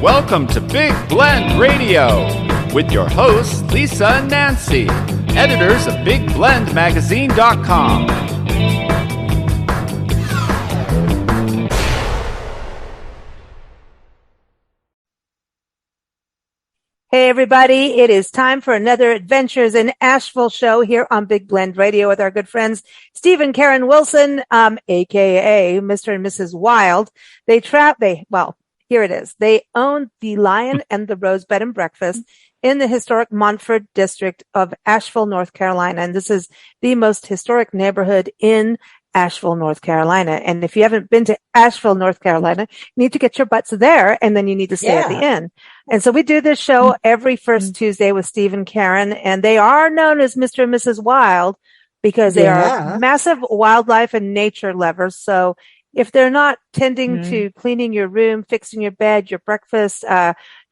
Welcome to Big Blend Radio with your hosts, Lisa and Nancy, editors of BigBlendMagazine.com. Hey everybody, it is time for another Adventures in Asheville show here on Big Blend Radio with our good friends Steve and Karen Wilson, aka Mr. and Mrs. Wild. Here it is. They own the Lion and the Rose Bed and Breakfast in the historic Montford District of Asheville, North Carolina. And this is the most historic neighborhood in Asheville, North Carolina. And if you haven't been to Asheville, North Carolina, you need to get your butts there, and then you need to stay at the inn. And so we do this show every first Tuesday with Steve and Karen, and they are known as Mr. and Mrs. Wild because they are massive wildlife and nature lovers. So if they're not tending to cleaning your room, fixing your bed, your breakfast,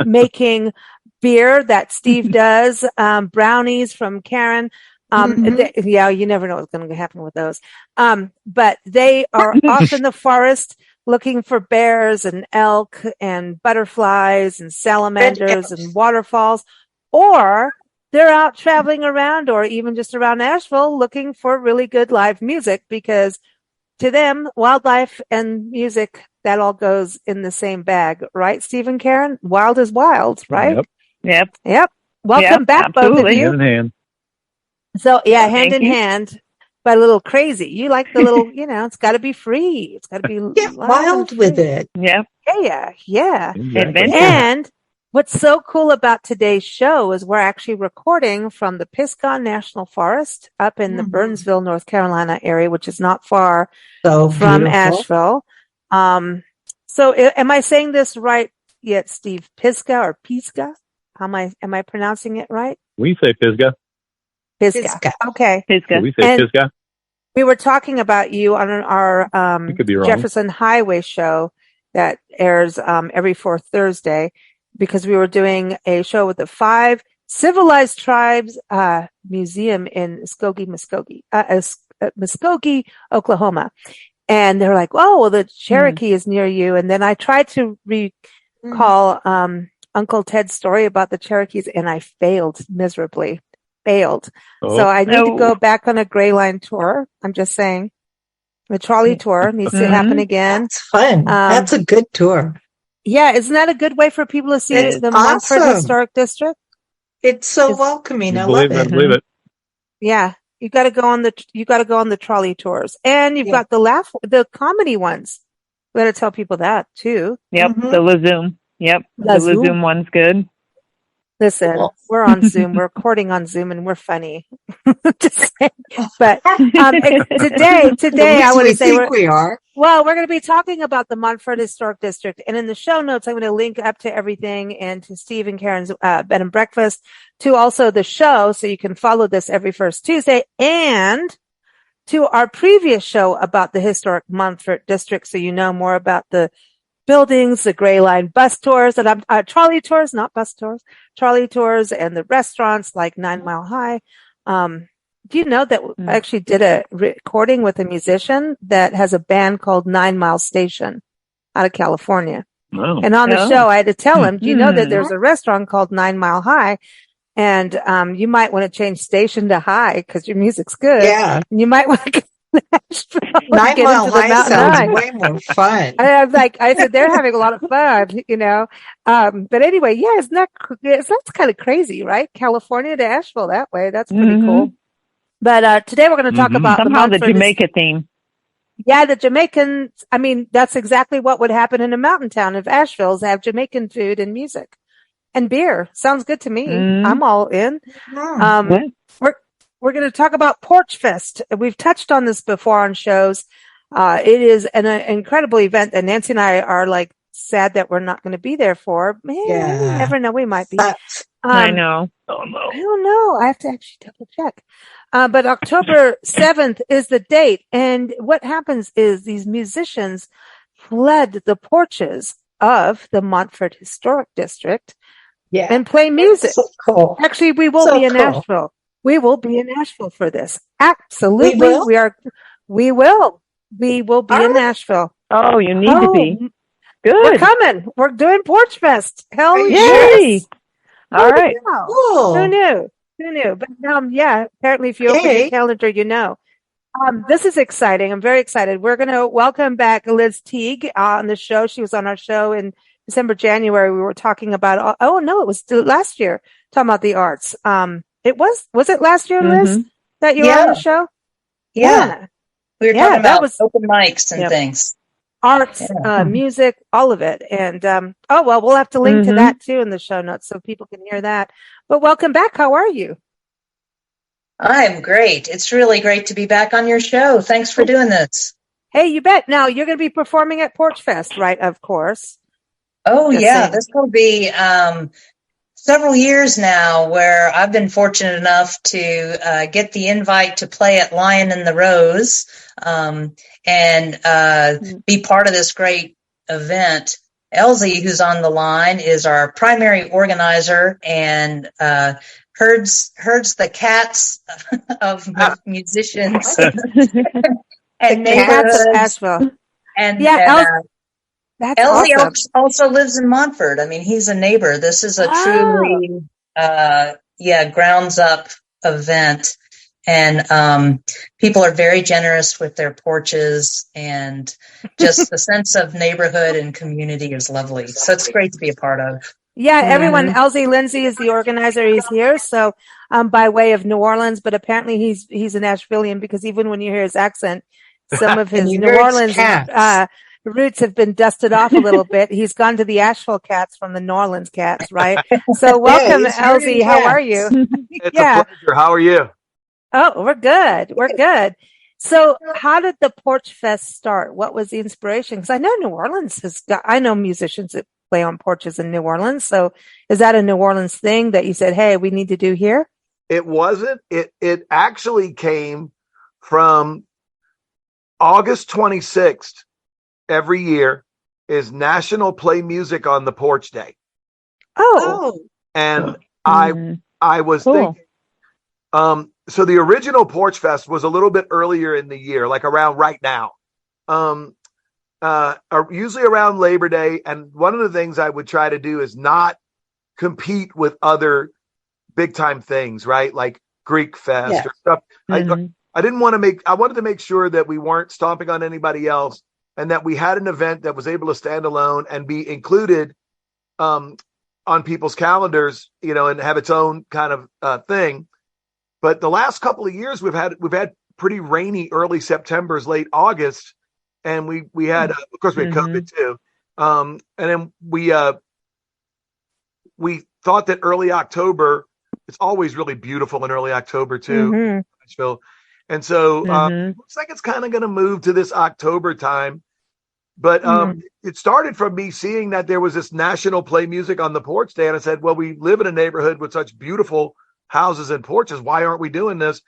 making beer that Steve does, brownies from Karen, you never know what's going to happen with those. But they are off in the forest looking for bears and elk and butterflies and salamanders and waterfalls, or they're out traveling around or even just around Asheville looking for really good live music, because to them, wildlife and music, that all goes in the same bag, right, Steve and Karen? Wild is wild, right? Yep. Welcome back, absolutely. both of you. Hand in hand. So, hand in hand, but a little crazy. You like the little, it's got to be free. It's got to be wild with it. Yeah. Exactly. And what's so cool about today's show is we're actually recording from the Pisgah National Forest up in the Burnsville, North Carolina area, which is not far from Asheville. So am I saying this right yet, Steve? Pisgah or Pisgah? Am I pronouncing it right? We say Pisgah. Pisgah. Okay. Pisgah. We say Pisgah. We were talking about you on our Jefferson Highway show that airs every fourth Thursday, because we were doing a show with the 5 Civilized Tribes Museum in Muskogee, Oklahoma. And they were like, oh, well, the Cherokee is near you. And then I tried to recall Uncle Ted's story about the Cherokees, and I failed miserably. So I need to go back on a Gray Line tour. I'm just saying. The trolley tour needs to happen again. That's fun. That's a good tour. Yeah, isn't that a good way for people to see the Montford Historic District? It's so welcoming. I love it. I believe it. Yeah, you got to go on the trolley tours, and you've got the comedy ones. We got to tell people that too. Yep, the Lazoom. Yep, the Lazoom one's good. Listen, we're on Zoom. We're recording on Zoom, and we're funny. Just saying. But today, I want to say we are. Well, we're going to be talking about the Montford Historic District, and in the show notes, I'm going to link up to everything and to Steve and Karen's bed and breakfast, to also the show, so you can follow this every first Tuesday, and to our previous show about the historic Montford District, so you know more about the buildings, the Gray Line bus tours, and trolley tours, not bus tours, trolley tours, and the restaurants like 9 Mile High. Do you know that I actually did a recording with a musician that has a band called 9 Mile Station out of California? Oh. And on the show, I had to tell him, do you know that there's a restaurant called 9 Mile High? And you might want to change station to high because your music's good. Yeah. And you might want to 9 Mile High sounds way more fun. I said, they're having a lot of fun, but anyway, that's kind of crazy, right? California to Asheville that way. That's pretty cool. But today we're going to talk about somehow the Jamaica theme. Yeah, the Jamaicans. I mean, that's exactly what would happen in a mountain town of Asheville's, have Jamaican food and music and beer. Sounds good to me. I'm all in. We're going to talk about Porchfest. We've touched on this before on shows. It is an incredible event, and Nancy and I are like sad that we're not going to be there for. Man, you never know. We might be. I know. Oh, no. I don't know. I have to actually double check. But October 7th is the date. And what happens is these musicians fled the porches of the Montford Historic District and play music. So cool. Actually, we will be in Asheville. We will be in Asheville for this. Absolutely. We will be in Asheville. Oh, you need to be. We're coming. We're doing Porchfest. Hell Yay! All right. Cool. Who knew? But apparently if you open your calendar, you know. This is exciting. I'm very excited. We're going to welcome back Liz Teague on the show. She was on our show in December, January. We were talking about, it was last year, talking about the arts. Was it last year, Liz, that you were on the show? Yeah. We were talking about open mics and things. Arts, music, all of it. And, we'll have to link to that too in the show notes so people can hear that. But welcome back. How are you? I'm great. It's really great to be back on your show. Thanks for doing this. Hey, you bet. Now you're going to be performing at Porchfest, right? Of course. Oh, yeah. This will be several years now where I've been fortunate enough to get the invite to play at Lion The Rose and be part of this great event. Elzy, who's on the line, is our primary organizer and herds the cats of musicians and neighborhoods. Asheville. And that's Elzy awesome. also lives in Montford. I mean, he's a neighbor. This is a truly, grounds up event. And people are very generous with their porches, and just the sense of neighborhood and community is lovely. So it's great to be a part of. Yeah, everyone. Elzy Lindsey is the organizer. He's here. So by way of New Orleans, but apparently he's an Ashvillian, because even when you hear his accent, some of his New Orleans roots have been dusted off a little bit. He's gone to the Asheville Cats from the New Orleans Cats, right? So welcome, Elzy. How are you? It's a pleasure. How are you? Oh, we're good. We're good. So how did the Porchfest start? What was the inspiration? Because I know New Orleans I know musicians that play on porches in New Orleans. So is that a New Orleans thing that you said, hey, we need to do here? It wasn't. It actually came from August 26th. Every year is National Play Music on the Porch Day. Oh. And I was thinking, so the original Porchfest was a little bit earlier in the year, like around right now, usually around Labor Day. And one of the things I would try to do is not compete with other big time things, right? Like Greek Fest or stuff. I wanted to make sure that we weren't stomping on anybody else, and that we had an event that was able to stand alone and be included on people's calendars, and have its own kind of thing. But the last couple of years, we've had pretty rainy early September's, late August, and we had, of course, we had COVID too. And then we thought that early October, it's always really beautiful in early October too, Asheville. And so looks like it's kind of going to move to this October time. But it started from me seeing that there was this National Play Music on the Porch Day. And I said, well, we live in a neighborhood with such beautiful houses and porches. Why aren't we doing this?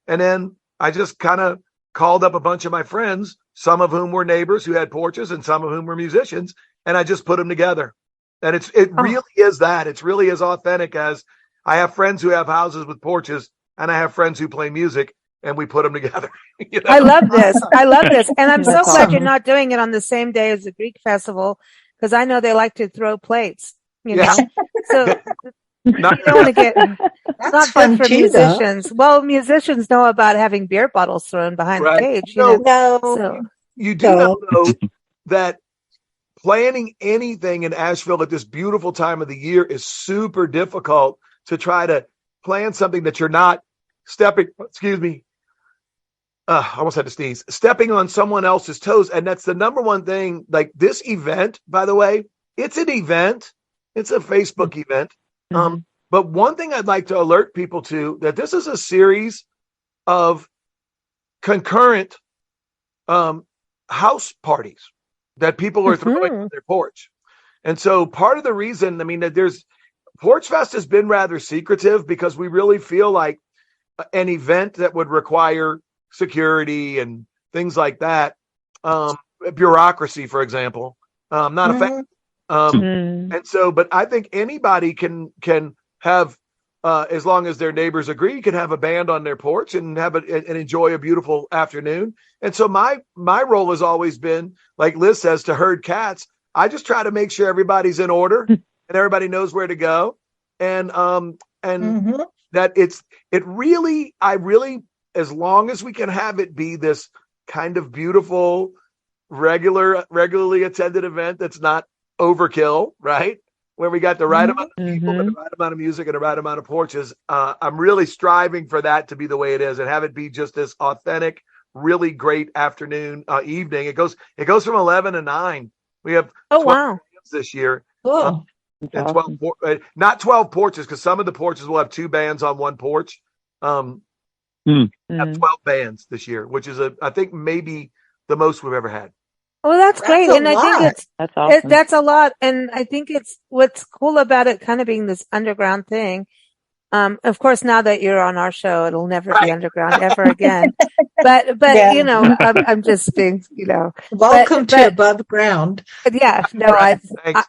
And then I just kind of called up a bunch of my friends, some of whom were neighbors who had porches and some of whom were musicians. And I just put them together. And it really is that. It's really as authentic as I have friends who have houses with porches, and I have friends who play music, and we put them together. I love this. And I'm so glad you're not doing it on the same day as the Greek festival, because I know they like to throw plates, know. So you don't want to get not good for musicians. Well, musicians know about having beer bottles thrown behind the cage. You do know, though, that planning anything in Asheville at this beautiful time of the year is super difficult to try to plan something that you're not stepping on someone else's toes. And that's the number one thing. Like this event, by the way, it's an event. It's a Facebook event. But one thing I'd like to alert people to, that this is a series of concurrent house parties that people are throwing on their porch. And so part of the reason, that Porchfest has been rather secretive, because we really feel like an event that would require security and things like that, bureaucracy, for example, not a fan. And so, but I think anybody can have, as long as their neighbors agree, can have a band on their porch and and enjoy a beautiful afternoon. And so my role has always been, like Liz says, to herd cats. I just try to make sure everybody's in order and everybody knows where to go. And that I really, as long as we can have it be this kind of beautiful, regularly attended event that's not overkill, right? Where we got the right amount of people, but the right amount of music and the right amount of porches. I'm really striving for that to be the way it is and have it be just this authentic, really great afternoon, evening. It goes from 11 to 9. We have 12 bands this year. Oh, and 12, not 12 porches, because some of the porches will have 2 bands on one porch. Have 12 bands this year, which is I think maybe the most we've ever had. Well, that's great. And I think that's awesome. that's a lot. And I think it's what's cool about it kind of being this underground thing. Of course, now that you're on our show, it'll never be underground ever again. But you know, I'm just being, you know, welcome to above ground. Yeah, no,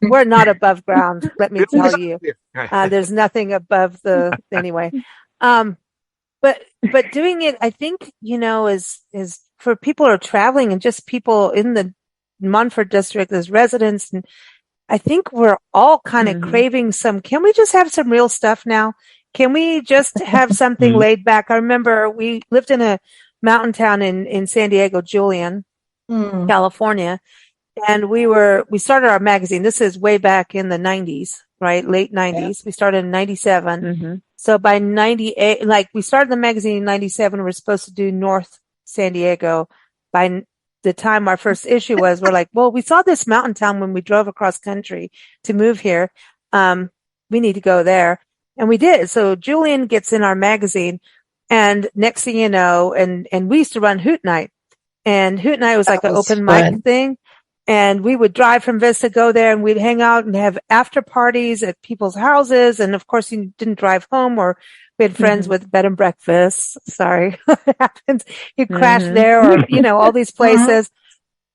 we're not above ground. Let me tell you, there's nothing above anyway. But doing it, I think, you know, is for people who are traveling and just people in the Montford district as residents. And I think we're all kind of craving can we just have some real stuff now? Can we just have something laid back? I remember we lived in a mountain town in San Diego, Julian, California. And we started our magazine. This is way back in the 90s, right? Late 90s. Yeah. We started in 97. So by 98, like we started the magazine in 97, we're supposed to do North San Diego. By the time our first issue was, we're like, well, we saw this mountain town when we drove across country to move here. We need to go there. And we did. So Julian gets in our magazine, and next thing you know, and we used to run Hoot Night, and Hoot Night was like an open mic thing. And we would drive from Vista, go there, and we'd hang out and have after parties at people's houses. And of course, you didn't drive home, or we had friends with bed and breakfast. Sorry, what happens? You crash there, or, you know, all these places.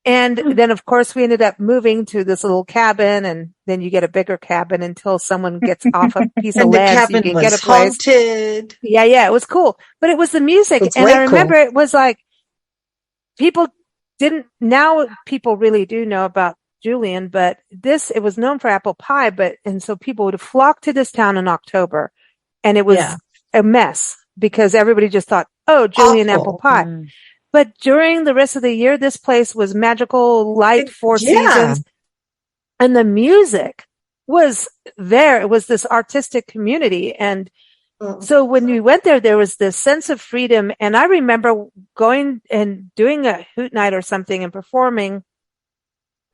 And then, of course, we ended up moving to this little cabin, and then you get a bigger cabin until someone gets off a piece of land so you can get a place. Haunted. Yeah, it was cool. But it was the music. And I remember it was like now people really do know about Julian, but it was known for apple pie, and so people would flock to this town in October, and it was a mess because everybody just thought, oh, Julian apple pie. But during the rest of the year, this place was magical, light, 4 seasons. And the music was there. It was this artistic community. And so when we went there, there was this sense of freedom. And I remember going and doing a Hoot Night or something and performing,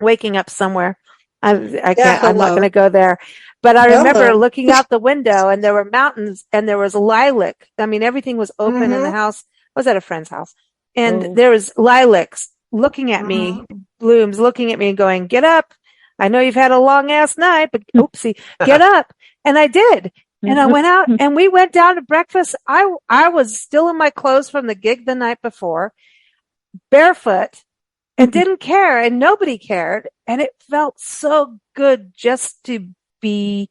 waking up somewhere. I'm not going to go there. But I remember looking out the window, and there were mountains, and there was lilac. I mean, everything was open in the house. I was at a friend's house. And there was lilacs looking at me, blooms looking at me and going, get up. I know you've had a long ass night, but oopsie, get up. And I did. And I went out and we went down to breakfast. I was still in my clothes from the gig the night before, barefoot, and didn't care, and nobody cared. And it felt so good just to be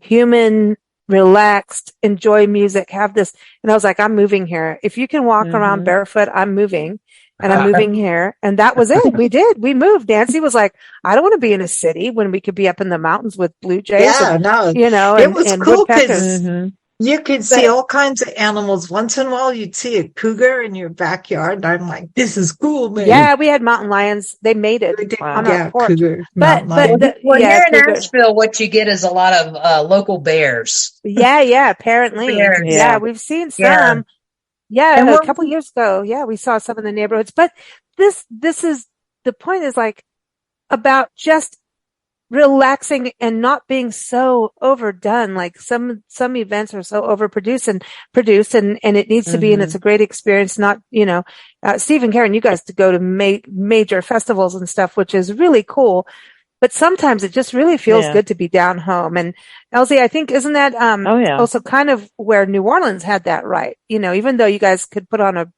human, relaxed, enjoy music, have this. And I was like, I'm moving here. If you can walk around barefoot, I'm moving, and I'm moving here. And that was it. We moved. Nancy was like, I don't want to be in a city when we could be up in the mountains with blue jays. Yeah, it was cool because you could see all kinds of animals. Once in a while, you'd see a cougar in your backyard. And I'm like, this is cool, man. Yeah, we had mountain lions. They made it on our porch. Cougars, here in Asheville, what you get is a lot of local bears. Yeah, apparently. Bears. Yeah, we've seen some. Yeah, and a couple years ago, we saw some in the neighborhoods. But this is the point, is like about just relaxing and not being so overdone. Like some events are so overproduced and produced, and it needs to be, and it's a great experience. Not, Steve and Karen, you guys to go to major festivals and stuff, which is really cool. But sometimes it just really feels good to be down home. And Elzy, I think, isn't that also kind of where New Orleans had that right? Even though you guys could put on a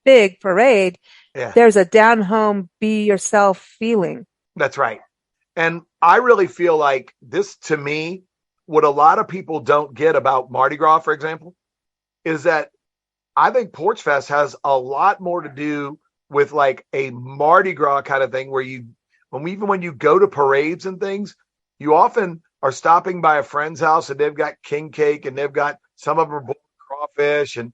big parade, there's a down home, be yourself feeling. That's right. And I really feel like this, to me, what a lot of people don't get about Mardi Gras, for example, is that I think Porchfest has a lot more to do with like a Mardi Gras kind of thing where when you go to parades and things, you often are stopping by a friend's house and they've got king cake and they've got some of them crawfish and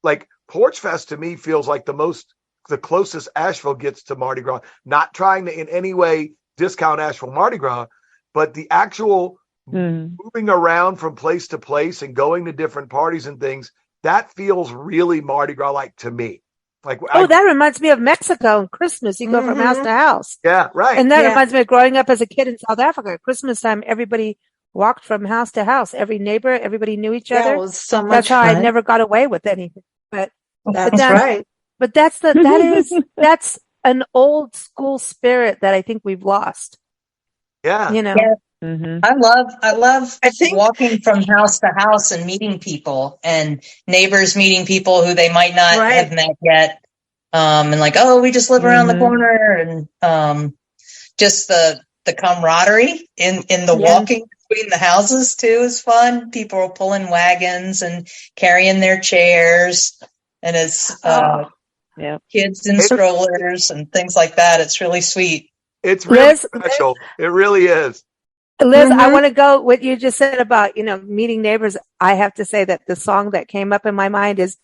like Porchfest to me feels like the closest Asheville gets to Mardi Gras. Not trying to in any way discount Asheville Mardi Gras, but the actual moving around from place to place and going to different parties and things, that feels really Mardi Gras like to me. Like, that reminds me of Mexico and Christmas. You go from house to house. Yeah, right. And that reminds me of growing up as a kid in South Africa. At Christmas time, everybody walked from house to house. Every neighbor, everybody knew each other. It was so much That's how fun. I never got away with anything. But that's right. But that's an old school spirit that I think we've lost. Yeah. You know. Yeah. I love walking from house to house and meeting people and neighbors meeting people who they might not have met yet. And like, oh, we just live around the corner, and just the camaraderie in the walking between the houses too is fun. People are pulling wagons and carrying their chairs, and it's kids in strollers and things like that. It's really sweet. It's really special. It really is. Liz, I want to go what you just said about, meeting neighbors. I have to say that the song that came up in my mind is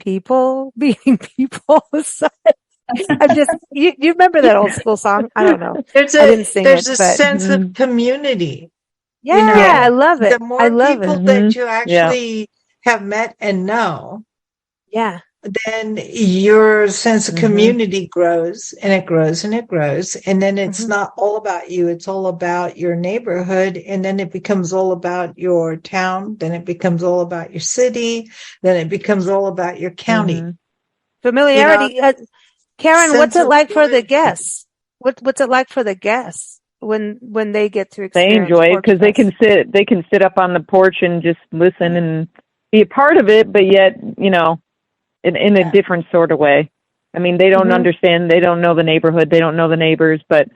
People Being People. I'm just, you remember that old school song? I don't know. I didn't sing there's it, a sense of community. Yeah, I love it. The more people that you actually have met and know. Yeah. Then your sense of community grows and it grows and it grows. And then it's not all about you. It's all about your neighborhood. And then it becomes all about your town. Then it becomes all about your city. Then it becomes all about your county. Familiarity. Karen, what's it like for the guests? What's it like for the guests when they get to experience? They enjoy it because they can sit up on the porch and just listen and be a part of it, but yet, in a different sort of way. I mean, they don't understand. They don't know the neighborhood. They don't know the neighbors, but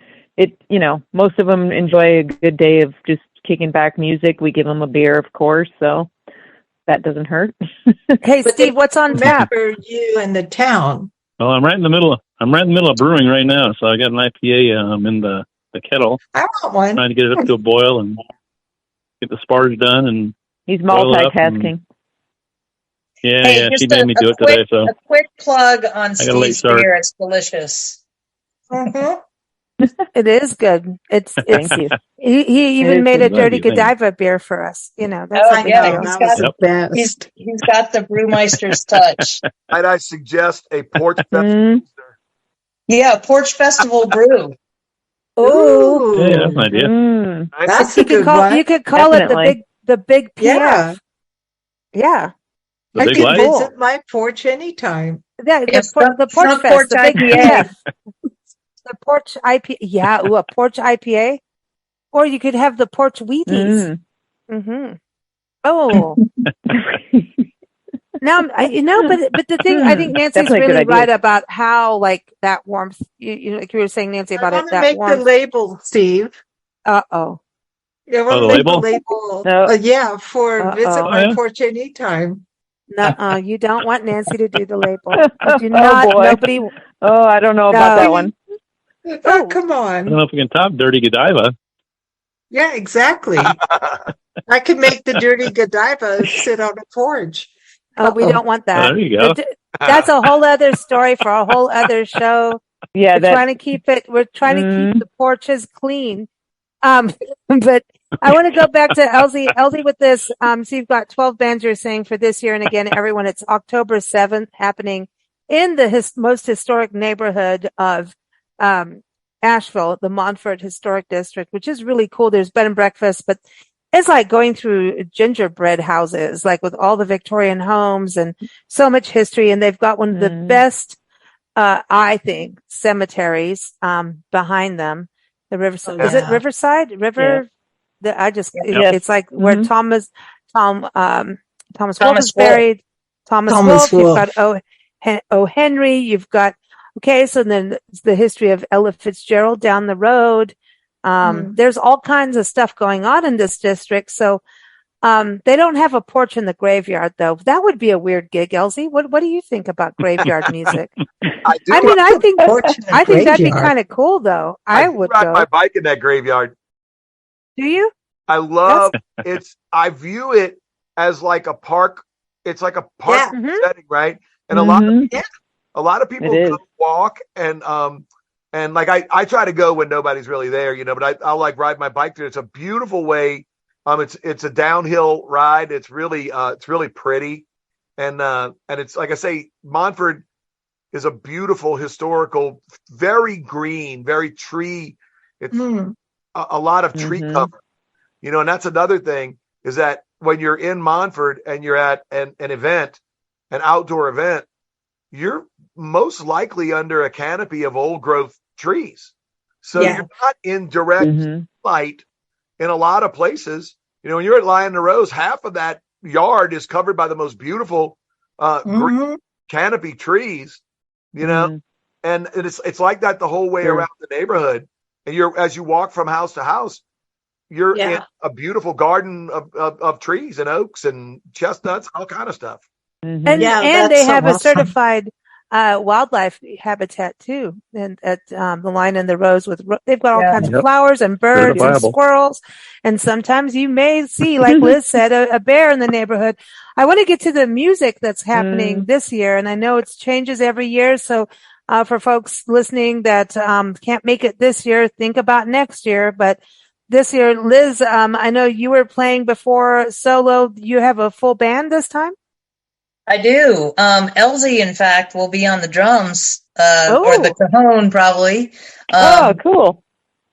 most of them enjoy a good day of just kicking back music. We give them a beer, of course, so that doesn't hurt. Hey, Steve, what's on tap? You and the town. Well, I'm right in the middle of brewing right now, so I got an IPA in the kettle. I want one. Trying to get it up to a boil and get the sparge done. And he's multitasking. Yeah, she made me do it today. So a quick plug on Steve's beer. It's delicious. It is good. It's Thank you. He even made a dirty Godiva beer for us. That's the best. He's got the brewmeister's touch. Might I suggest a Porch Festival? Yeah, Porch Festival brew. Oh, yeah, that's an idea. That's a good one. You could call it the big PF. Yeah. The I big can light? visit my porch anytime. Yeah, the Porch Fest, the big IPA. The Porch IPA. Yeah, a Porch IPA. Or you could have the Porch Wheaties. Oh. Now, but the thing, I think Nancy's really right about how, like, that warmth, like you were saying, Nancy, about it, that warmth. Make the label, Steve. Uh-oh. Yeah, the label? Yeah, for visit my porch anytime. No, you don't want Nancy to do the label. You do not. Nobody. Oh, I don't know about that one. Oh, come on. I don't know if we can top Dirty Godiva. Yeah, exactly. I could make the Dirty Godiva sit on a porch. Oh, we don't want that. Oh, there you go. That's a whole other story for a whole other show. Yeah, we're trying to keep the porches clean. But I want to go back to Elzy. Elzy, with this, so you've got 12 bands you're saying for this year. And again, everyone, it's October 7th, happening in the most historic neighborhood of Asheville, the Montford Historic District, which is really cool. There's bed and breakfast, but it's like going through gingerbread houses, like with all the Victorian homes and so much history. And they've got one of the best, I think, cemeteries behind them. The Riverside. Is it Riverside? River? Yeah. It's like where Thomas Wolfe is buried. Thomas Wolfe. You've got O. Henry. You've got, so then the history of Ella Fitzgerald down the road. There's all kinds of stuff going on in this district. So, They don't have a porch in the graveyard, though. That would be a weird gig, Elzy. What do you think about graveyard music? I do. I think that'd be kind of cool, though. I would ride go. my bike in that graveyard. Do you? I love I view it as like a park. It's like a park setting, right? And a lot of people come walk and like I try to go when nobody's really there, but I'll like ride my bike there. It's a beautiful way. It's a downhill ride. It's really pretty. And it's like I say, Montford is a beautiful historical, very green, very tree. It's a lot of tree cover, and that's another thing is that when you're in Montford and you're at an event, an outdoor event, you're most likely under a canopy of old growth trees. So you're not in direct light in a lot of places. When you're at Lion The Rose, half of that yard is covered by the most beautiful green canopy trees, and it's like that the whole way around the neighborhood. And as you walk from house to house, you're in a beautiful garden of trees and oaks and chestnuts, all kind of stuff. And they have a certified wildlife habitat too, and at the Lion and the Rose they've got all kinds of flowers and birds and squirrels, and sometimes you may see, like Liz said, a bear in the neighborhood. I want to get to the music that's happening this year, and I know it changes every year. So for folks listening that can't make it this year, think about next year. But this year, Liz, I know you were playing before solo. You have a full band this time? I do. Elzy, in fact, will be on the drums, or the cajon probably. Cool.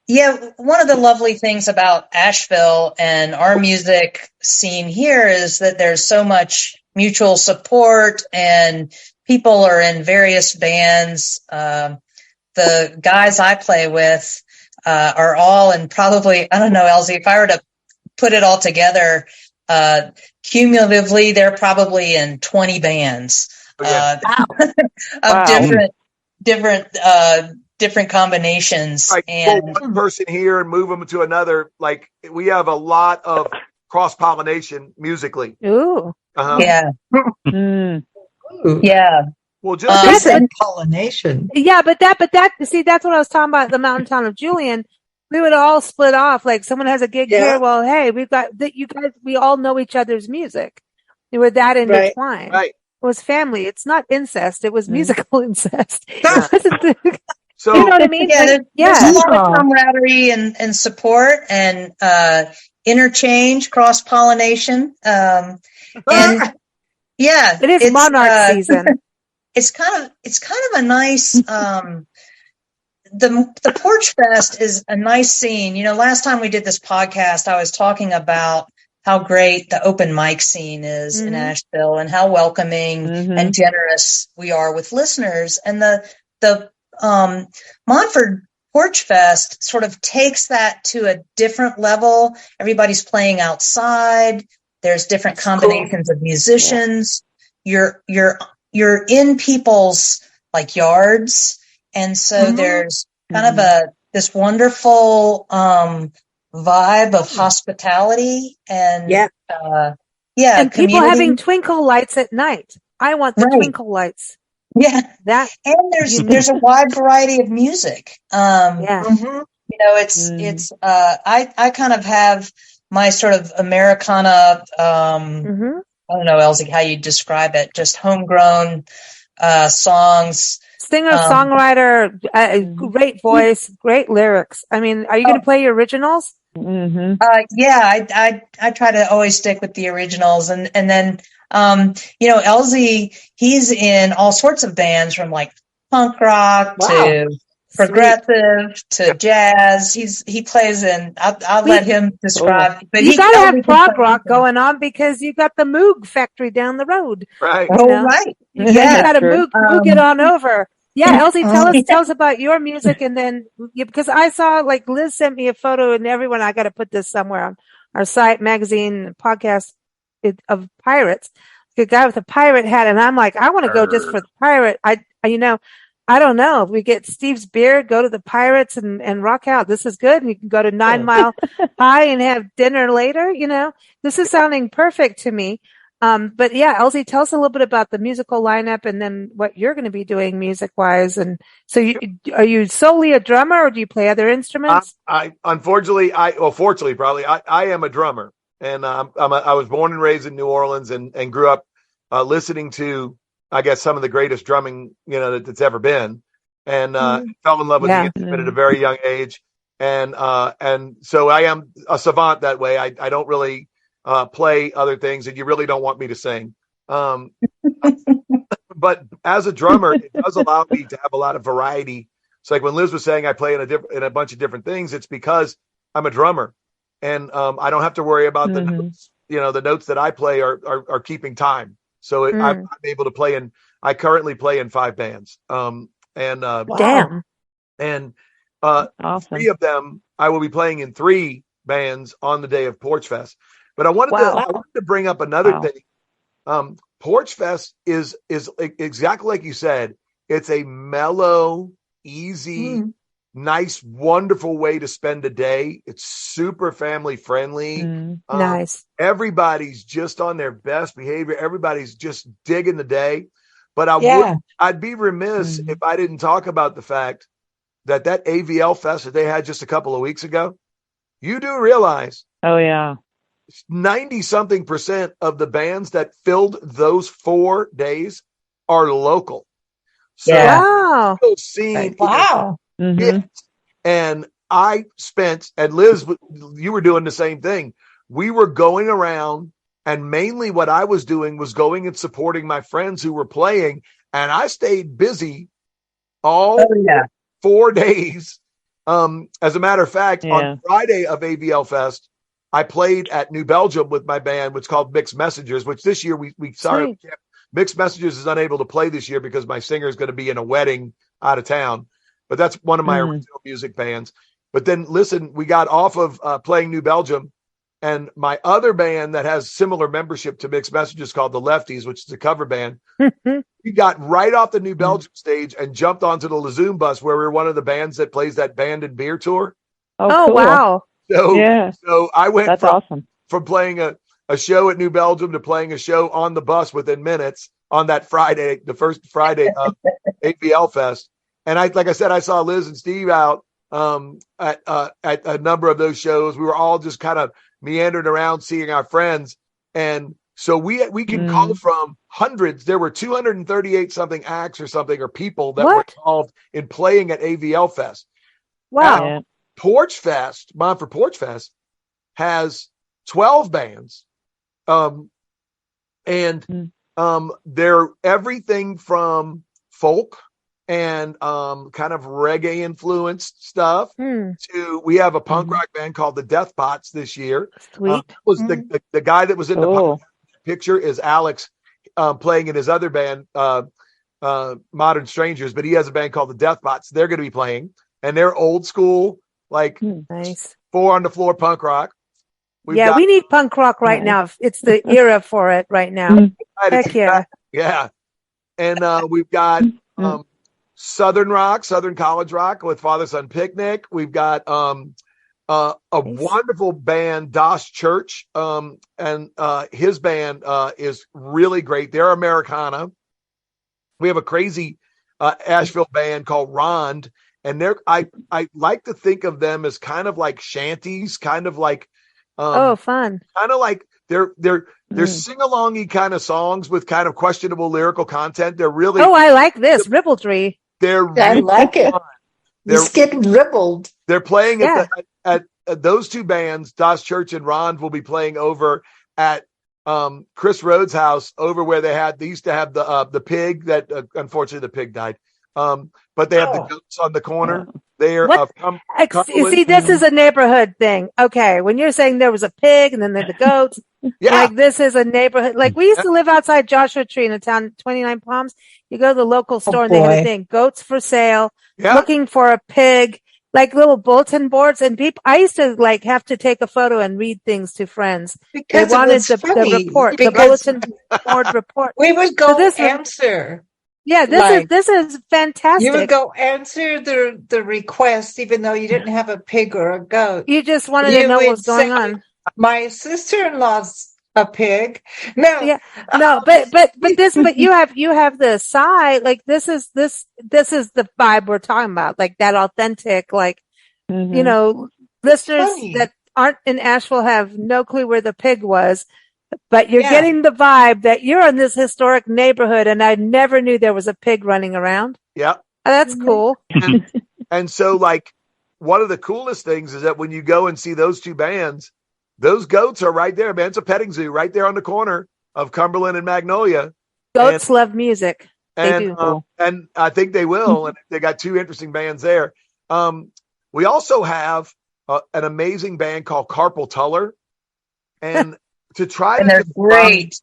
Yeah, one of the lovely things about Asheville and our music scene here is that there's so much mutual support and people are in various bands. The guys I play with are all in probably, I don't know, Elzy, if I were to put it all together, cumulatively, they're probably in 20 bands of different combinations. Right. And one person here and move them to another. Like we have a lot of cross pollination musically. Ooh. Yeah. Yeah. Well, just pollination. Yeah, but that's what I was talking about. The mountain town of Julian. We would all split off. Like someone has a gig here. Well, hey, we've got that. You guys, we all know each other's music. We were that intertwined. Right. It was family. It's not incest. It was musical incest. So you know what I mean? Yeah, there's a lot of camaraderie and support and interchange, cross pollination. And it is monarch season. It's kind of a nice. The Porchfest is a nice scene. Last time we did this podcast, I was talking about how great the open mic scene is in Asheville and how welcoming and generous we are with listeners. And the Montford Porchfest sort of takes that to a different level. Everybody's playing outside. There's different combinations of musicians. You're in people's like yards. And so there's kind of this wonderful vibe of hospitality and and people having twinkle lights at night. I want the twinkle lights. Yeah, and there's a wide variety of music. It's I kind of have my sort of Americana. I don't know, Elzy, how you describe it. Just homegrown songs. Singer-songwriter, great voice, great lyrics. I mean, are you going to play your originals? I try to always stick with the originals, and then Elzy, he's in all sorts of bands from like punk rock to progressive to jazz. He plays in. I'll let him describe. But you got to have prog rock going on because you got the Moog factory down the road. Right. Right. Yeah, you got to Moog it on over. Yeah, Elzy, tell us about your music, and then because I saw like Liz sent me a photo, and everyone, I got to put this somewhere on our site, magazine, podcast of pirates. The guy with a pirate hat, and I'm like, I want to go just for the pirate. I don't know. If we get Steve's beer, go to the Pirates and rock out. This is good. And you can go to 9 Mile High and have dinner later. You know, this is sounding perfect to me. But yeah, Elzy, tell us a little bit about the musical lineup and then what you're going to be doing music wise. And so are you solely a drummer or do you play other instruments? Fortunately, I am a drummer, and I was born and raised in New Orleans and grew up listening to, I guess, some of the greatest drumming, that's ever been, and fell in love with the instrument at a very young age. And so I am a savant that way. I don't really play other things, and you really don't want me to sing. But as a drummer, it does allow me to have a lot of variety. It's like when Liz was saying I play in a bunch of different things, it's because I'm a drummer, and I don't have to worry about the notes. The notes that I play are keeping time. So I'm able to play I currently play in 5 bands. Awesome. 3 of them, I will be playing in 3 bands on the day of Porchfest. But I wanted to bring up another thing. Porchfest is exactly like you said. It's a mellow, easy, nice, wonderful way to spend a day. It's super family friendly. Nice. Everybody's just on their best behavior. Everybody's just digging the day. But I'd be remiss if I didn't talk about the fact that AVL Fest that they had just a couple of weeks ago, you do realize 90-something% of the bands that filled those 4 days are local. So wow. And I spent, and Liz, you were doing the same thing. We were going around, and mainly what I was doing was going and supporting my friends who were playing, and I stayed busy all 4 days. As a matter of fact, on Friday of AVL Fest, I played at New Belgium with my band, which is called Mixed Messengers, which this year Mixed Messengers is unable to play this year because my singer is going to be in a wedding out of town. But that's one of my original music bands. But then listen, we got off of playing New Belgium, and my other band that has similar membership to Mixed Messengers called the Lefties, which is a cover band. We got right off the New Belgium stage and jumped onto the Lazoom bus, where we were one of the bands that plays that band and beer tour. Oh, cool. Wow. So I went from playing a show at New Belgium to playing a show on the bus within minutes on that Friday, the first Friday of AVL Fest. And like I said, I saw Liz and Steve out at a number of those shows. We were all just kind of meandering around seeing our friends. And so we can call from hundreds. There were 238 something acts or people that were involved in playing at AVL Fest. Wow. Porchfest, Montford Porchfest has 12 bands. They're everything from folk and kind of reggae influenced stuff to, we have a punk rock band called the Death Pots this year. Sweet. Was the guy that was in the picture is Alex, playing in his other band, Modern Strangers, but he has a band called the Death Pots. They're going to be playing, and they're old school, like nice 4 on the floor punk rock. We need punk rock right now. It's the era for it right now. Heck yeah. Yeah. And we've got Southern rock, Southern college rock with Father Son Picnic. We've got a wonderful band, Das Church, and his band is really great. They're Americana. We have a crazy Asheville band called Rond, and I like to think of them as kind of like shanties, kind of like fun, kind of like they're sing-alongy kind of songs with kind of questionable lyrical content. They're really I like this ribaldry. I like it. Just getting ribbled. They're playing at those 2 bands, Das Church and Rond, will be playing over at Chris Rhodes' house, over where they used to have the pig that unfortunately the pig died. But they have the goats on the corner. They're you see, this is a neighborhood thing. Okay, when you're saying there was a pig and then there's the goats, like this is a neighborhood. Like we used to live outside Joshua Tree in a town, 29 Palms. You go to the local store and they have a thing, goats for sale, looking for a pig, like little bulletin boards. And I used to like have to take a photo and read things to friends. Because they wanted the report, the bulletin board report. We would go answer Yeah, this is fantastic. You would go answer the request, even though you didn't have a pig or a goat. You just wanted to know what's going on. My sister-in-law's a pig. No, yeah, no, but you have the side, like this is the vibe we're talking about, like that authentic, like, you know, listeners that aren't in Asheville have no clue where the pig was, but you're getting the vibe that you're in this historic neighborhood, and I never knew there was a pig running around. Yeah. Oh, that's cool. And so, like, one of the coolest things is that when you go and see those two bands, those goats are right there, man. It's a petting zoo right there on the corner of Cumberland and Magnolia. Goats love music. They do. And I think they will. And they got two interesting bands there. We also have an amazing band called Carpal Tuller. And to try to they're great.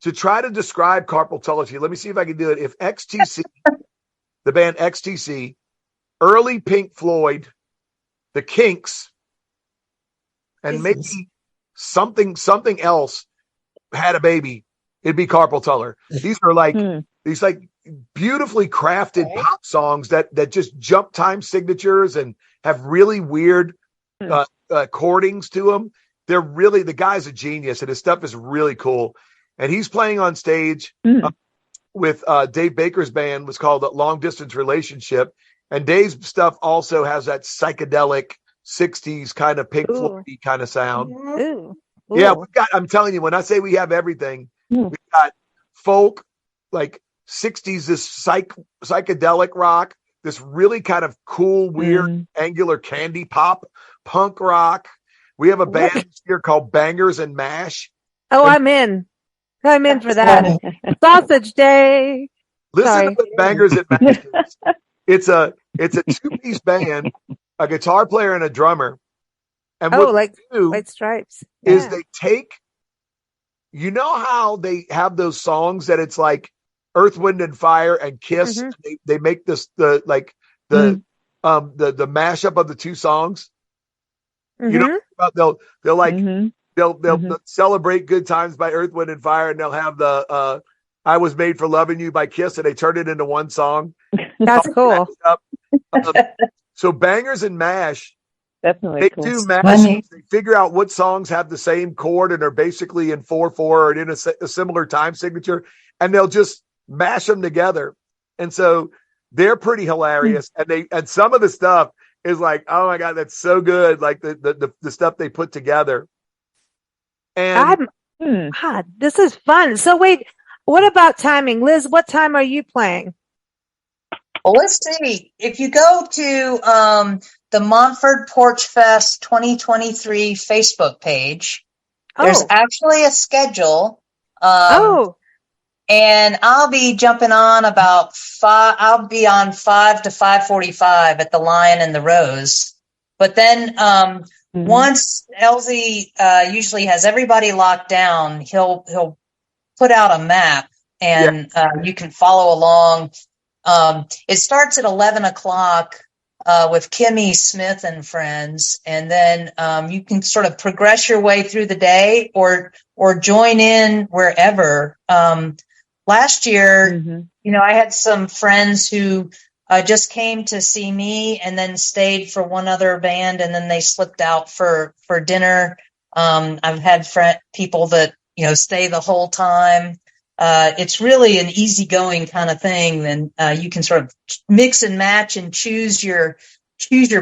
To try to describe Carpal Tuller to you, let me see if I can do it. If XTC, the band XTC, early Pink Floyd, the Kinks, and maybe something else had a baby, it'd be Carpal Tuller. These are like these like beautifully crafted pop songs that just jump time signatures and have really weird chordings to them. They're really, the guy's a genius, and his stuff is really cool. And he's playing on stage with Dave Baker's band, was called Long Distance Relationship. And Dave's stuff also has that psychedelic 60s kind of Pink Floyd kind of sound. Ooh. Yeah, I'm telling you, when I say we have everything, we've got folk, like 60s, this psychedelic rock, this really kind of cool, weird, angular candy pop, punk rock. We have a band here called Bangers and Mash. Oh, I'm in for that. Sausage Day. Listen to what Bangers and Mash is. It's a two-piece band, a guitar player and a drummer. And what like they do White Stripes is they take, you know how they have those songs that it's like Earth, Wind and Fire and Kiss. They make this the mashup of the two songs. You know, they'll celebrate Good Times by Earth, Wind and Fire, and they'll have the I Was Made for Loving You by Kiss, and they turn it into one song. That's cool. So Bangers and Mash, definitely they do mash. They figure out what songs have the same chord and are basically in 4/4 or in a similar time signature, and they'll just mash them together. And so they're pretty hilarious. And some of the stuff is like, oh my God, that's so good. Like the stuff they put together. And this is fun. So wait, what about timing? Liz, what time are you playing? Well, let's see. If you go to the Montford Porchfest 2023 Facebook page, there's actually a schedule. And I'll be jumping on about 5. I'll be on 5 to 5:45 at the Lion The Rose. But then once Elzy usually has everybody locked down, he'll put out a map, and you can follow along. It starts at 11 o'clock with Kimmy Smith and friends, and then you can sort of progress your way through the day or join in wherever. Last year, you know, I had some friends who just came to see me and then stayed for one other band, and then they slipped out for dinner. I've had people that, you know, stay the whole time. It's really an easygoing kind of thing. And you can sort of mix and match and choose your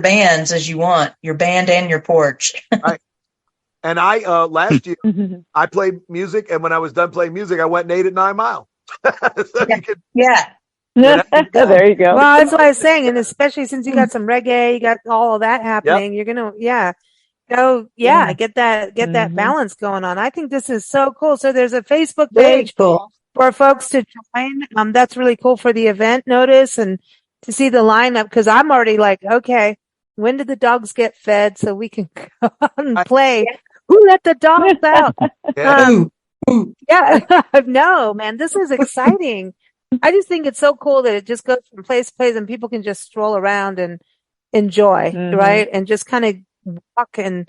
bands as you want, your band and your porch. Right. And I last year I played music, and when I was done playing music, I went and ate at 9 Mile. So there you go. Well, that's what I was saying, and especially since you got some reggae, you got all of that happening. You're gonna get that balance going on. I think this is so cool. So there's a Facebook page for folks to join. That's really cool for the event notice and to see the lineup, because I'm already like, okay, when did the dogs get fed so we can go out and play? Who let the dogs out? No, man, this is exciting. I just think it's so cool that it just goes from place to place and people can just stroll around and enjoy, right? And just kind of walk and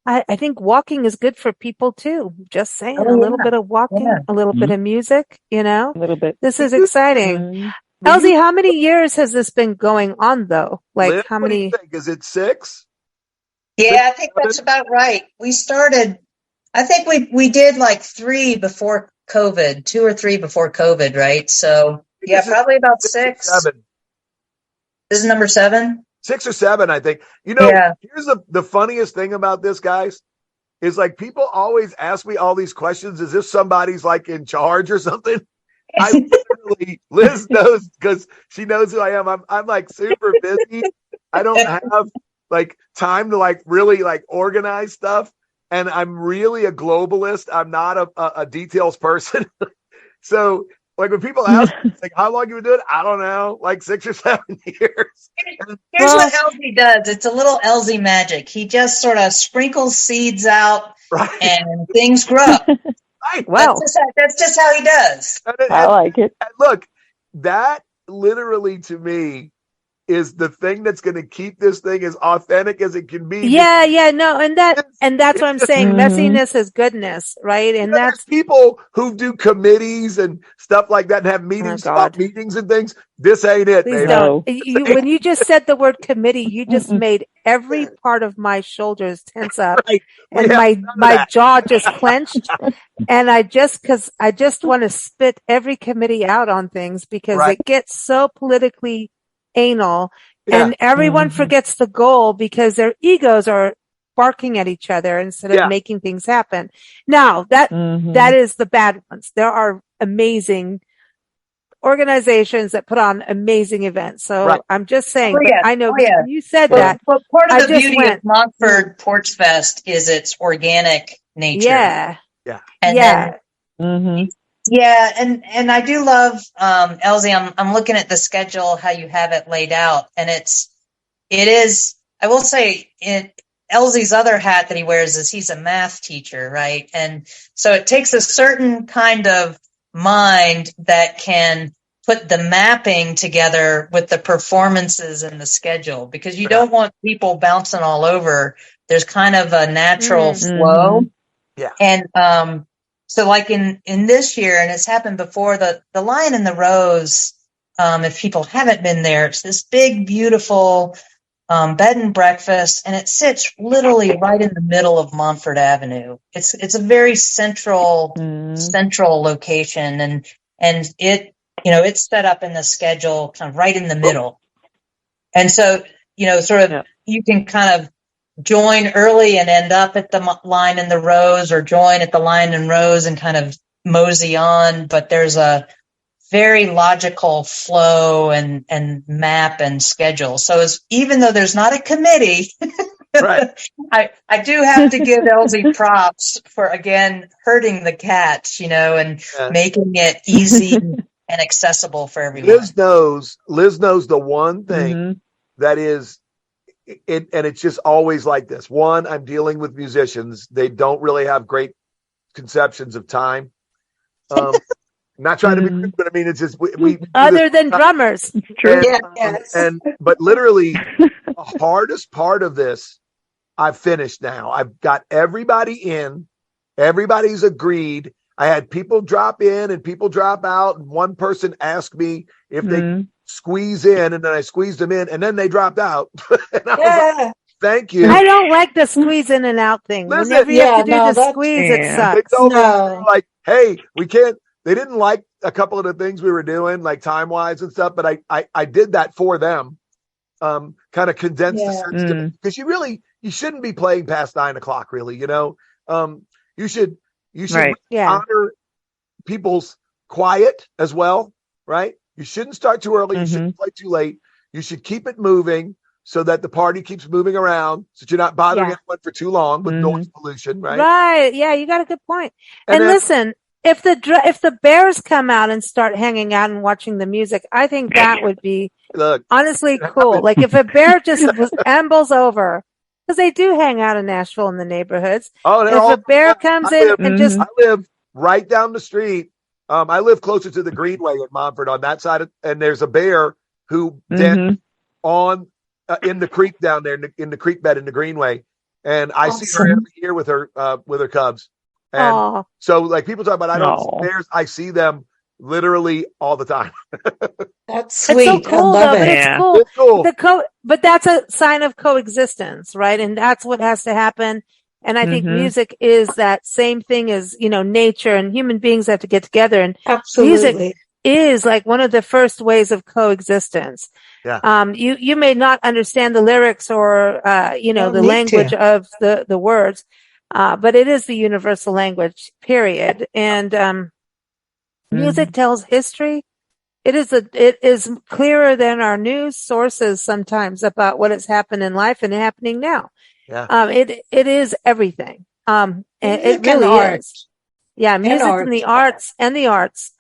I think walking is good for people too. Just saying, Oh, a little yeah. bit of walking, Yeah. a little bit of music, A little bit. This is exciting. Elzy, how many years has this been going on though? Like Liz, how what do you many? think? Is it 6? Yeah, I think that's about right. We started, I think we did like 3 before COVID, 2 or 3 before COVID, right? So yeah, probably about 6. 7. This is number 7. 6 or 7, I think. Yeah. Here's the funniest thing about this, guys, is like people always ask me all these questions as if somebody's like in charge or something. I literally, Liz knows because she knows who I am. I'm like super busy. I don't have like time to like really like organize stuff. And I'm really a globalist. I'm not a details person. So like when people ask me, like, how long you been doing it? I don't know, like 6 or 7 years. Here's what Elzy does. It's a little Elzy magic. He just sort of sprinkles seeds out and things grow. Right. Well, that's just how he does. I like it. And look, that literally to me is the thing that's going to keep this thing as authentic as it can be. Yeah, no, and that's what I'm saying. Messiness is goodness, right? And that's people who do committees and stuff like that and have meetings about meetings and things. This ain't it, please baby. don't. When you just said the word committee, you just made every part of my shoulders tense up, and my jaw just clenched. And I just want to spit every committee out on things because it gets so politically anal, and everyone forgets the goal because their egos are barking at each other instead of making things happen. Now that is the bad ones. There are amazing organizations that put on amazing events. So I'm just saying, I know you said that. But part of the beauty of Montford Porchfest is its organic nature. Yeah. Yeah, and I do love Elzy. I'm looking at the schedule, how you have it laid out, and it is. I will say, Elzy's other hat that he wears is he's a math teacher, right? And so it takes a certain kind of mind that can put the mapping together with the performances and the schedule, because you don't want people bouncing all over. There's kind of a natural flow. Yeah. And so like in this year, and it's happened before, the Lion the Rose, if people haven't been there, it's this big, beautiful bed and breakfast, and it sits literally right in the middle of Montford Avenue. It's a very central location, and it, it's set up in the schedule kind of right in the middle. And so, you can kind of join early and end up at the Lion and the Rose, or join at the Lion and Rose and kind of mosey on. But there's a very logical flow and map and schedule. So even though there's not a committee, I do have to give Elzy props for, again, herding the cats, and making it easy and accessible for everyone. Liz knows the one thing that is, and it's just always like this. One, I'm dealing with musicians. They don't really have great conceptions of time. Not trying to be rude, but I mean, it's just we other than drummers. True. But literally the hardest part of this, I've finished now. I've got everybody in, everybody's agreed. I had people drop in and people drop out, and one person asked me if they squeeze in, and then I squeezed them in, and then they dropped out. And I was like, thank you. I don't like the squeeze in and out thing. Listen, whenever you have to do the squeeze, it sucks. They told me, like, hey, we can't. They didn't like a couple of the things we were doing, like time wise and stuff, but I did that for them. Kind of condensed the sense, because you shouldn't be playing past 9 o'clock, really. You should honor people's quiet as well, right? You shouldn't start too early. You shouldn't play too late. You should keep it moving so that the party keeps moving around, so that you're not bothering anyone for too long with noise pollution, right? Right. Yeah, you got a good point. And then, listen, if the bears come out and start hanging out and watching the music, I think that would be honestly cool. Like if a bear just ambles over, because they do hang out in Asheville in the neighborhoods. Oh, if a bear comes in and just, I live right down the street. I live closer to the Greenway in Montford on that side, and there's a bear who dead on in the creek down there in the creek bed in the Greenway. and I see her every year with her cubs. And so, like, people talk about, I don't see bears. I see them literally all the time. That's sweet. It's so cool, I love though. it. But it's cool. It's cool. But that's a sign of coexistence, right? And that's what has to happen. And I think music is that same thing as, nature, and human beings have to get together. And music is like one of the first ways of coexistence. Yeah. You may not understand the lyrics or, the language of the words, but it is the universal language, period. And, music tells history. It is clearer than our news sources sometimes about what has happened in life and happening now. Yeah. It is everything. And it really is. Yeah. Music and the arts.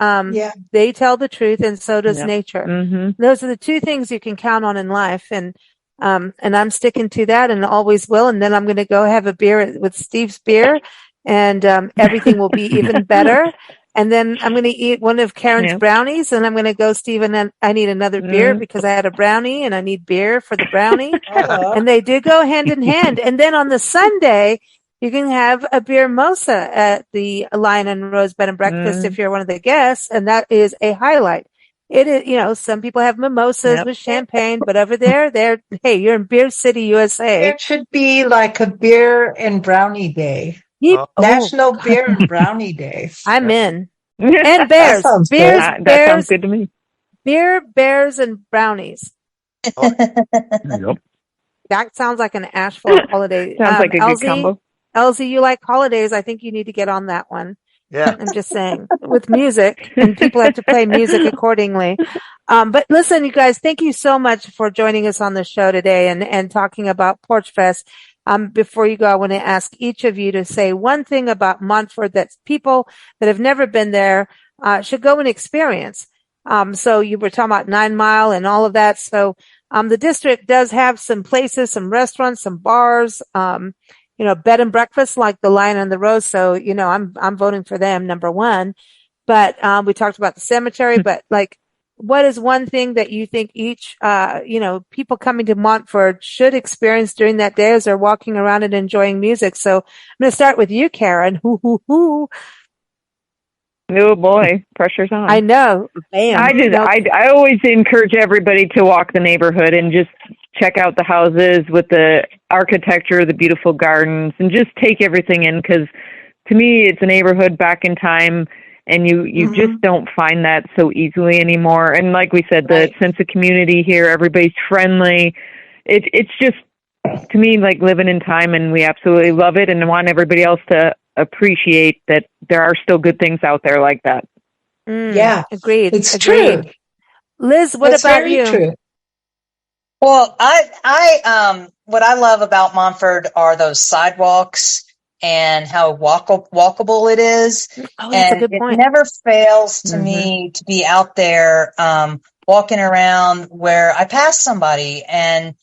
They tell the truth, and so does nature. Those are the two things you can count on in life. And I'm sticking to that and always will. And then I'm going to go have a beer with Steve's beer, and, everything will be even better. And then I'm going to eat one of Karen's brownies, and I'm going to go, Stephen, and I need another beer because I had a brownie and I need beer for the brownie. And they do go hand in hand. And then on the Sunday, you can have a beer mosa at the Lion and Rose Bed and Breakfast if you're one of the guests. And that is a highlight. It is, some people have mimosas with champagne, but over there, hey, you're in Beer City, USA. It should be like a beer and brownie day. National Beer and Brownie Day. I'm in. And bears. That sounds good to me. Beer, bears, and brownies. Yep. That sounds like an Asheville holiday. Sounds like a good combo. Elzy, you like holidays. I think you need to get on that one. Yeah. I'm just saying, with music, and people have to play music accordingly. But listen, you guys, thank you so much for joining us on the show today and talking about Porchfest. Before you go, I want to ask each of you to say one thing about Montford that people that have never been there should go and experience. So you were talking about 9 Mile and all of that. So the district does have some places, some restaurants, some bars, bed and breakfast like the Lion and the Rose. So, I'm voting for them, number one. But we talked about the cemetery, but like, what is one thing that you think each, people coming to Montford should experience during that day as they're walking around and enjoying music? So I'm going to start with you, Karen. Oh boy, pressure's on. I know. Bam. I always encourage everybody to walk the neighborhood and just check out the houses with the architecture, the beautiful gardens, and just take everything in, because to me, it's a neighborhood back in time. And you just don't find that so easily anymore. And like we said, the sense of community here, everybody's friendly. It's just, to me, like living in time, and we absolutely love it, and I want everybody else to appreciate that there are still good things out there like that. Yeah. Agreed. It's true. Liz, what about you? True. Well, I what I love about Montford are those sidewalks and how walkable it is. Oh, that's a good point. It never fails to me to be out there, walking around where I pass somebody, and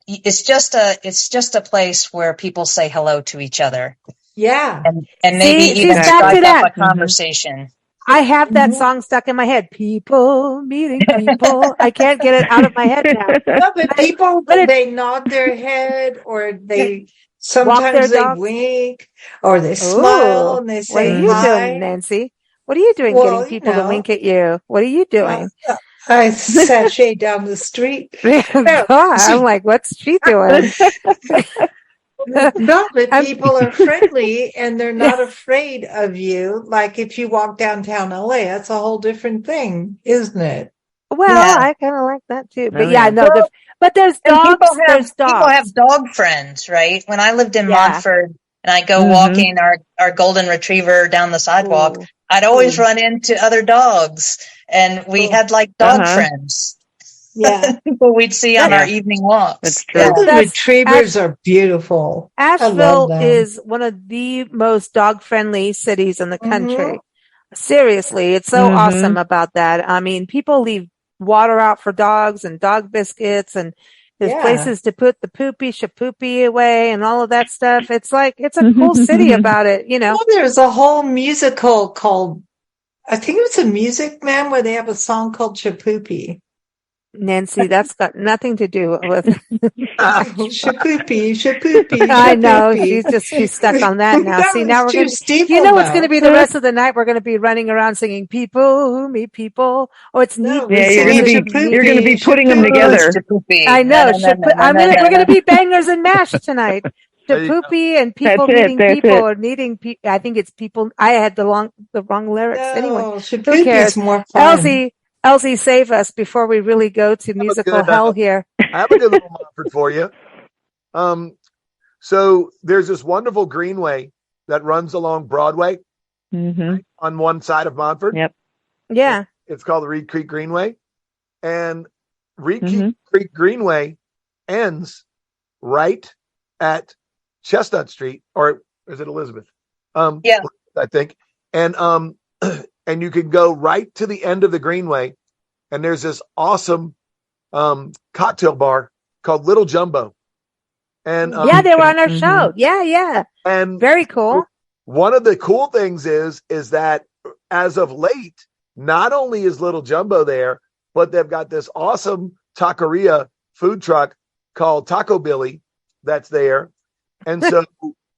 it's just a place where people say hello to each other. Yeah. And maybe even strike up a conversation. I have that song stuck in my head. People meeting people. I can't get it out of my head now. No, but people, they nod their head, or they sometimes they wink, or they smile and they say, "What are you doing, Nancy? What are you doing getting people to wink at you? What are you doing?" I sashay down the street. God, I'm like, what's she doing? No, but people are friendly and they're not afraid of you. Like if you walk downtown LA, that's a whole different thing, isn't it? Well, I kind of like that too. But but there's dogs. People have dog friends, right? When I lived in Montford and I go walking our golden retriever down the sidewalk, I'd always run into other dogs, and we had like dog friends. Yeah. People we'd see on our evening walks. That's true. Golden retrievers are beautiful. Asheville is one of the most dog-friendly cities in the country. Seriously, it's so awesome about that. I mean, people leave water out for dogs and dog biscuits, and there's places to put the poopy shapoopy away and all of that stuff. It's like, it's a cool city about it, Well, there's a whole musical called, I think it was a Music Man, where they have a song called Shapoopy. Nancy, that's got nothing to do with. Shapoopy. I know she's stuck on that now. See, now we're going to, you know, it's going to be the rest of the night. We're going to be running around singing "People Who Meet People." Oh, it's neat. Yeah, you're going to be putting them together. I know. We're going to be bangers and mash tonight. Shapoopy and people meeting people or needing people. I think it's people. I had the wrong lyrics. Anyway, who cares? More fun. Elzy, save us before we really go to musical hell here. I have a good little Montford for you. So there's this wonderful greenway that runs along Broadway right, on one side of Montford. Yep. Yeah. It's called the Reed Creek Greenway. And Reed Creek Greenway ends right at Chestnut Street, or is it Elizabeth? Yeah. I think. And and you can go right to the end of the greenway, and there's this awesome cocktail bar called Little Jumbo. And yeah, they were on our show. Yeah. And very cool. One of the cool things is that as of late, not only is Little Jumbo there, but they've got this awesome taqueria food truck called Taco Billy that's there. And so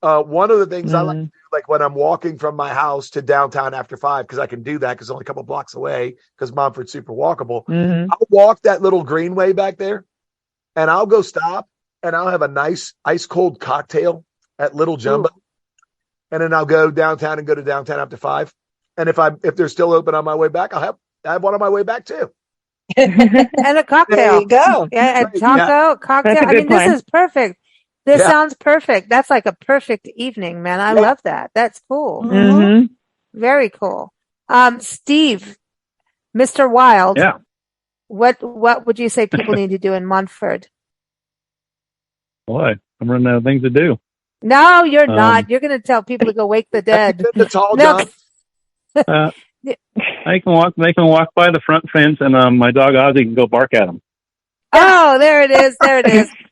one of the things I like to do, like when I'm walking from my house to downtown after 5, because I can do that because it's only a couple blocks away because Montford's super walkable. I'll walk that little greenway back there and I'll go stop and I'll have a nice ice cold cocktail at Little Jumbo. Ooh. And then I'll go downtown and go to downtown after 5. And if they're still open on my way back, I have one on my way back too. And a cocktail. There you go. Yeah, a taco, cocktail. I mean, this is perfect. This sounds perfect. That's like a perfect evening, man. I love that. That's cool. Very cool. Steve, Mr. Wild. Yeah. What would you say people need to do in Montford? Boy, I'm running out of things to do. No, you're not. You're going to tell people to go wake the dead. The tall John. They can walk by the front fence, and my dog Ozzy can go bark at them. Oh, there it is.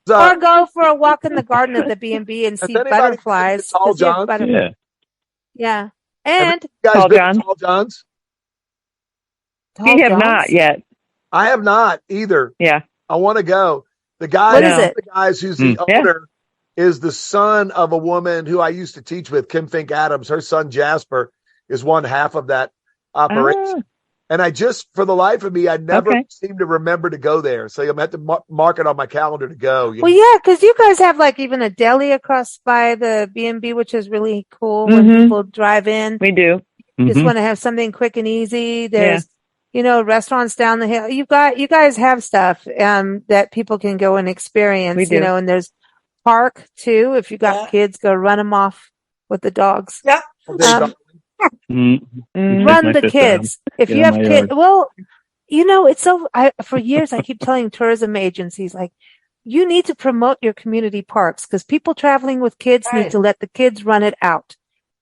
Or go for a walk in the garden at the B&B and see butterflies. Tall John. Yeah. And Tall Johns. We have not yet. I have not either. Yeah. I want to go. The guy, what is it? The guys who's the owner is the son of a woman who I used to teach with, Kim Fink Adams. Her son Jasper is one half of that operation. And I just, for the life of me, I never seem to remember to go there. So I'm going to have to mark it on my calendar to go. Well, yeah, because you guys have like even a deli across by the B&B, which is really cool when people drive in. We do. You just want to have something quick and easy. There's, restaurants down the hill. You guys have stuff that people can go and experience, we do. And there's park too. If you got kids, go run them off with the dogs. Yeah. Run the kids. If you have kids, well, it's so, for years I keep telling tourism agencies, like, you need to promote your community parks because people traveling with kids need to let the kids run it out.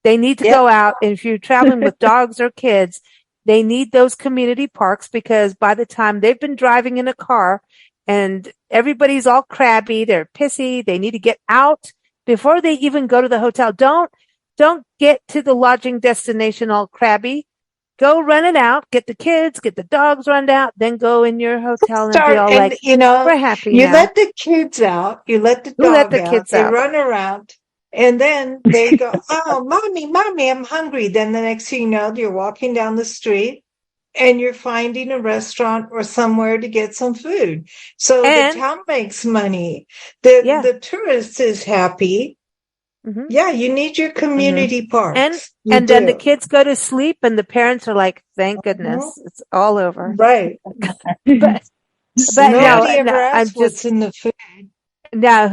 They need to go out. And if you're traveling with dogs or kids, they need those community parks because by the time they've been driving in a car and everybody's all crabby, they're pissy, they need to get out before they even go to the hotel. Don't get to the lodging destination all crabby. Go run it out. Get the kids, get the dogs run out, then go in your hotel and be all like, we're happy you now. Let the kids out. You let the dog out. They run around. And then they go, oh, mommy, I'm hungry. Then the next thing you know, you're walking down the street and you're finding a restaurant or somewhere to get some food. So the town makes money. The tourist is happy. Yeah, you need your community parks. And then the kids go to sleep and the parents are like, thank goodness, it's all over. Right. but nobody ever asks what's in the food. No,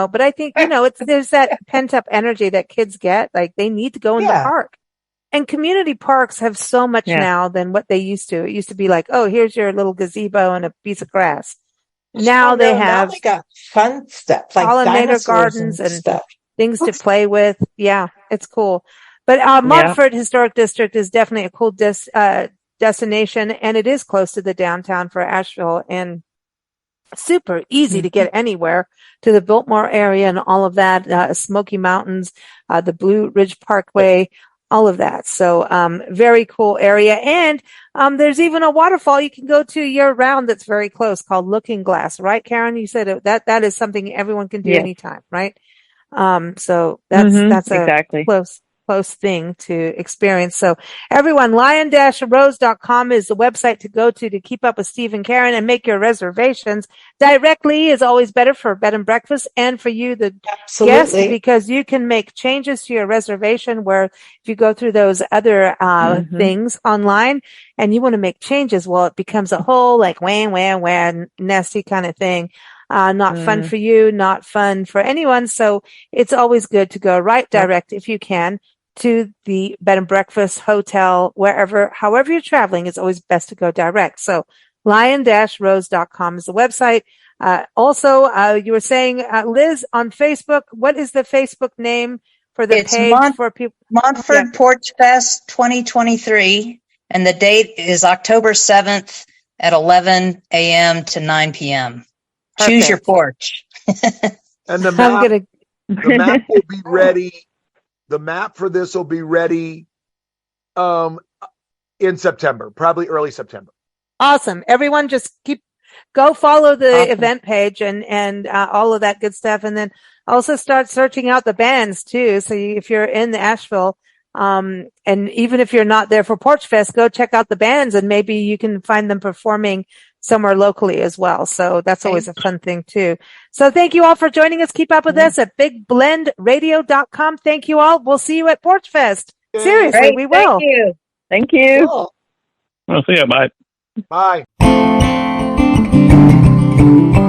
but I think, there's that pent up energy that kids get. Like they need to go in the park. And community parks have so much now than what they used to. It used to be like, oh, here's your little gazebo and a piece of grass. Now they got fun stuff like pollinator gardens and stuff. Things to play with. Yeah, it's cool. But Montford Historic District is definitely a cool destination, and it is close to the downtown for Asheville and super easy to get anywhere to the Biltmore area and all of that, Smoky Mountains, the Blue Ridge Parkway. all of that. So, very cool area. And, there's even a waterfall you can go to year round that's very close called Looking Glass, right, Karen? You said that is something everyone can do anytime, right? So that's a exactly. close thing to experience. So everyone, lion-rose.com is the website to go to keep up with Steve and Karen and make your reservations. Directly is always better for bed and breakfast and for you, the guest, because you can make changes to your reservation where if you go through those other things online and you want to make changes, well, it becomes a whole like wham, nasty kind of thing. Not fun for you, not fun for anyone. So it's always good to go right direct if you can to the bed and breakfast, hotel, however you're traveling, it's always best to go direct. So lion-rose.com is the website. Also, you were saying, Liz, on Facebook, what is the Facebook name for the page for people? Montford Porchfest 2023. And the date is October 7th at 11 a.m. to 9 p.m. Perfect. Choose your porch. And the map will be ready. The map for this will be ready in September, probably early September. Awesome. Everyone just go follow the event page and all of that good stuff. And then also start searching out the bands too. So if you're in the Asheville, and even if you're not there for Porchfest, go check out the bands and maybe you can find them performing somewhere locally as well. So that's always a fun thing too. So thank you all for joining us. Keep up with us at bigblendradio.com. Thank you all. We'll see you at Porchfest. Seriously, great. We will. Thank you. Thank you. Cool. I'll see you. Bye. Bye.